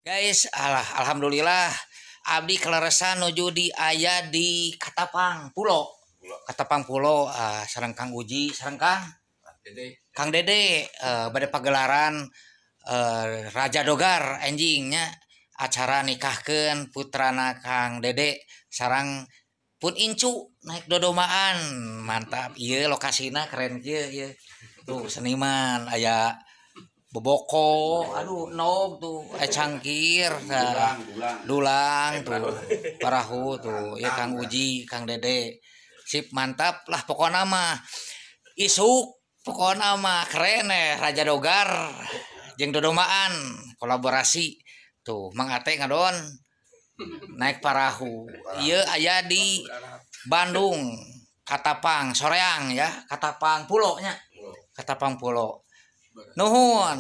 Guys, alhamdulillah abdi keleresan nuju di aya di Katapang Pulo. Katapang Pulo sareng Kang Uji, sareng Kang Dede bade pagelaran Raja Dogar anjingnya acara nikahkeun putrana Kang Dede sareng pun incu naik dodomaan mantap iya lokasina keren kieu tuh seniman aya boboko aduh nog tuh cangkir dulang tuh parahu tuh ya Kang Uji Kang Dede sip mantap lah pokoknya mah isuk pokoknya mah keren Raja Dogar jeung dodomaan kolaborasi tuh Mang Ate ngadon naik parahu iya aya di Bandung Katapang Soreang ya Katapang Pulo nya Katapang Pulo nuhun